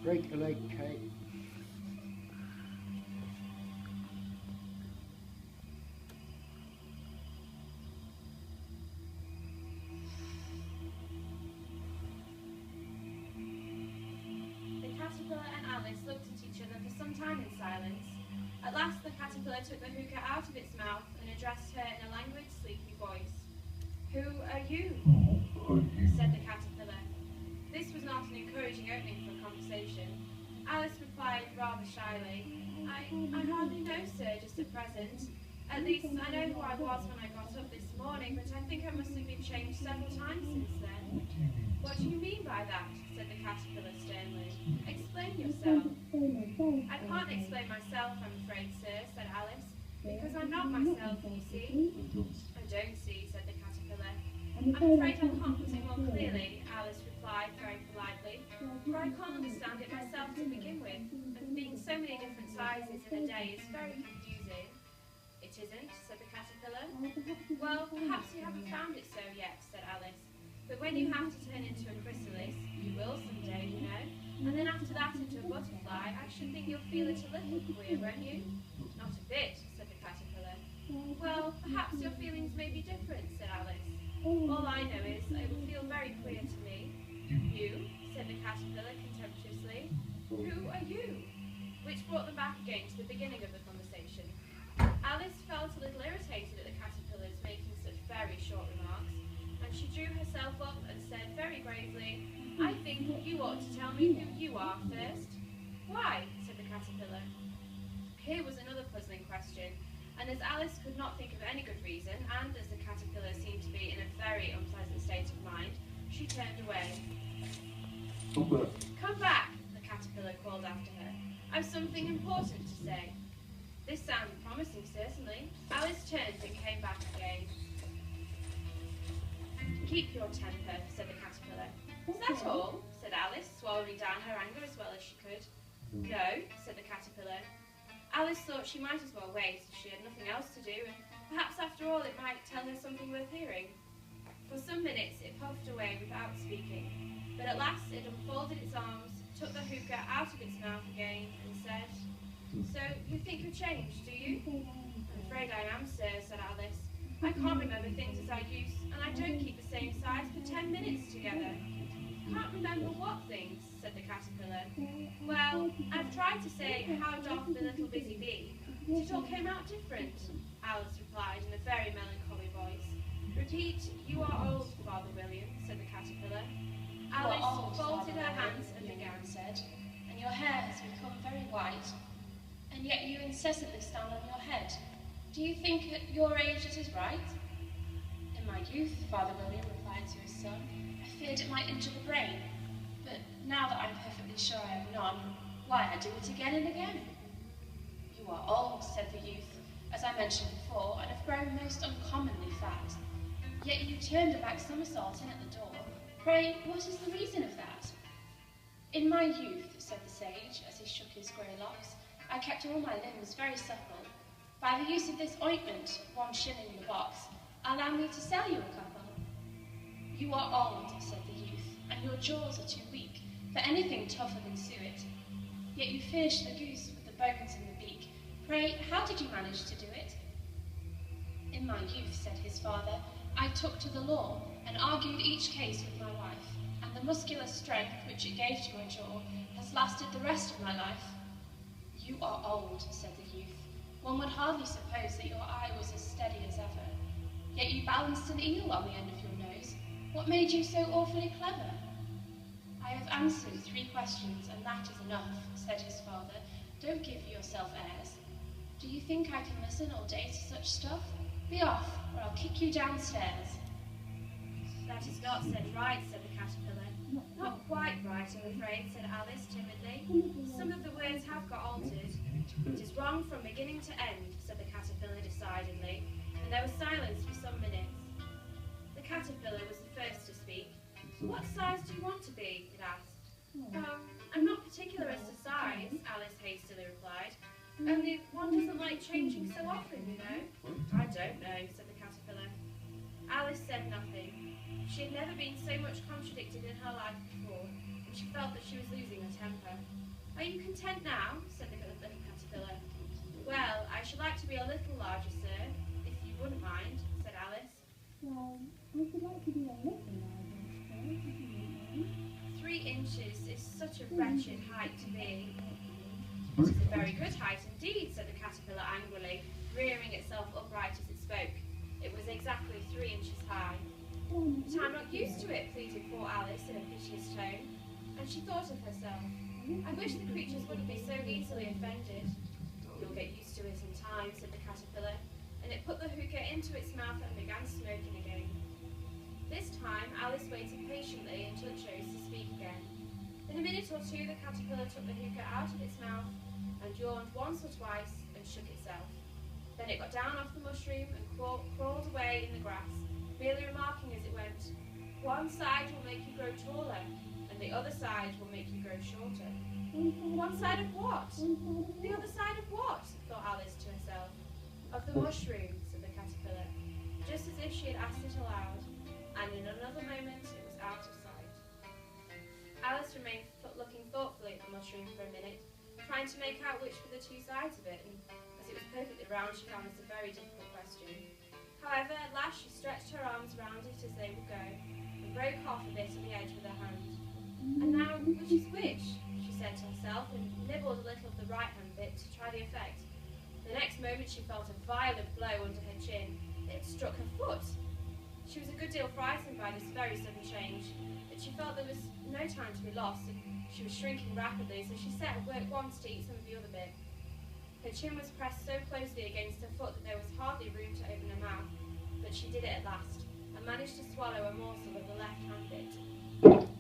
Break a leg, Kate. The caterpillar and Alice looked at each other for some time in silence. At last the caterpillar took the hookah out of its mouth and addressed her in a languid, sleepy voice. "Who are you?" said the caterpillar. This was not an encouraging opening for a conversation. Alice replied rather shyly, I hardly know, sir, just at present. At least I know who I was when I got up this morning, but I think I must have been changed several times since then." "What do you mean by that?" said the caterpillar sternly. "Explain yourself." "I can't explain myself, I'm afraid, sir," said Alice, "because I'm not myself, you see." "I don't see," said the caterpillar. "I'm afraid I can't put it more clearly," Alice replied very politely, "for I can't understand it myself to begin with, and being so many different sizes in a day is very confusing." "It isn't," said the caterpillar. "Well, perhaps you haven't found it so yet," said Alice, "but when you have to turn into a chrysalis, you will someday, you know, and then after that into a butterfly, I should think you'll feel it a little queer, won't you?" "Not a bit," said the caterpillar. "Well, perhaps your feelings may be different," said Alice. "All I know is it will feel very queer to me." "You?" said the caterpillar contemptuously. "Who are you?" Which brought them back again to the beginning of the conversation. Alice felt a little irritated at the caterpillar's making such very short remarks, and she drew herself up and said very gravely, "I think you ought to tell me who you are first." "Why?" said the caterpillar. Here was another puzzling question, and as Alice could not think of any good reason, and as the caterpillar seemed to be in a very unpleasant state of mind, she turned away. "Come back," the caterpillar called after her. "I've something important to say." This sounded promising, certainly. Alice turned and came back again. "Keep your temper," said the caterpillar. "Is that all?" said Alice, swallowing down her anger as well as she could. "No," said the caterpillar. Alice thought she might as well wait, as she had nothing else to do, and perhaps after all it might tell her something worth hearing. For some minutes it puffed away without speaking, but at last it unfolded its arms, took the hookah out of its mouth again, and said, "So you think you're changed, do you?" "I'm afraid I am, sir," said Alice. "I can't remember things as I used, and I don't keep the same size for 10 minutes together." "Can't remember what things?" said the caterpillar. "Well, I've tried to say, how doth the little busy bee, but it all came out different," Alice replied in a very melancholy voice. "Repeat, you are old, Father William," said the caterpillar. Alice folded her hands and began, said, "and your hair has become very white, and yet you incessantly stand on your head. Do you think at your age it is right?" "In my youth," Father William replied to his son, "I feared it might injure the brain, but now that I'm perfectly sure I have none, why, I do it again and again." "You are old," said the youth, "as I mentioned before, and have grown most uncommonly fat. Yet you turned a back somersault in at the door. Pray, what is the reason of that?" "In my youth," said the sage, as he shook his grey locks, "I kept all my limbs very supple. By the use of this ointment, 1 shilling in the box, allow me to sell you a couple." "You are old," said the youth, "and your jaws are too weak for anything tougher than suet. Yet you finish the goose with the bones in the beak. Pray, how did you manage to do it?" "In my youth," said his father, "I took to the law and argued each case with my wife, and the muscular strength which it gave to my jaw has lasted the rest of my life." "You are old," said the youth. "One would hardly suppose that your eye was as steady as ever. Yet you balanced an eel on the end of your nose. What made you so awfully clever?" "I have answered 3 questions, and that is enough," said his father. "Don't give yourself airs. Do you think I can listen all day to such stuff? Be off, or I'll kick you downstairs." "That is not said right," said the caterpillar. "Not quite right, I'm afraid," said Alice timidly. "Some of the words have got altered." "It is wrong from beginning to end," said the caterpillar decidedly, and there was silence for some minutes. The caterpillar was the first to speak. "What size do you want to be?" it asked. "Oh, I'm not particular as to size," Alice hastily replied. "Only one doesn't like changing so often, you know." "I don't know," said the caterpillar. Alice said nothing. She had never been so much contradicted in her life before, and she felt that she was losing her temper. "Are you content now?" said the little caterpillar. "Well, I should like to be a little larger, sir, if you wouldn't mind," said Alice. Well, I should like to be a little larger, sir, if you wouldn't mind. 3 inches is such a wretched height to be. "It is a very good height indeed," said the caterpillar angrily, rearing itself upright as it spoke. It was exactly 3 inches high. "But I'm not used to it," pleaded poor Alice in a piteous tone, and she thought of herself. "I wish the creatures wouldn't be so easily offended." "You'll get used to it in time," said the caterpillar, and it put the hookah into its mouth and began smoking again. This time Alice waited patiently until it chose to speak again. In a minute or two the caterpillar took the hookah out of its mouth and yawned once or twice and shook itself. Then it got down off the mushroom and crawled away in the grass, merely remarking as it went, "One side will make you grow taller, and the other side will make you grow shorter." "One side of what?" "The other side of what?" thought Alice to herself. "Of the mushroom," said the caterpillar, just as if she had asked it aloud, and in another moment it was out of sight. Alice remained looking thoughtfully at the mushroom for a minute, trying to make out which were the 2 sides of it, and as it was perfectly round she found this a very difficult question. However, at last she stretched her arms round it as they would go, and broke off a bit at the edge with her hand. "And now, which is which?" she said to herself, and nibbled a little of the right-hand bit to try the effect. The next moment she felt a violent blow under her chin. It struck her foot. She was a good deal frightened by this very sudden change, but she felt there was no time to be lost, and she was shrinking rapidly, so she set at work once to eat some of the other bit. Her chin was pressed so closely against her foot that there was hardly room to open her mouth, but she did it at last, and managed to swallow a morsel of the left-hand bit.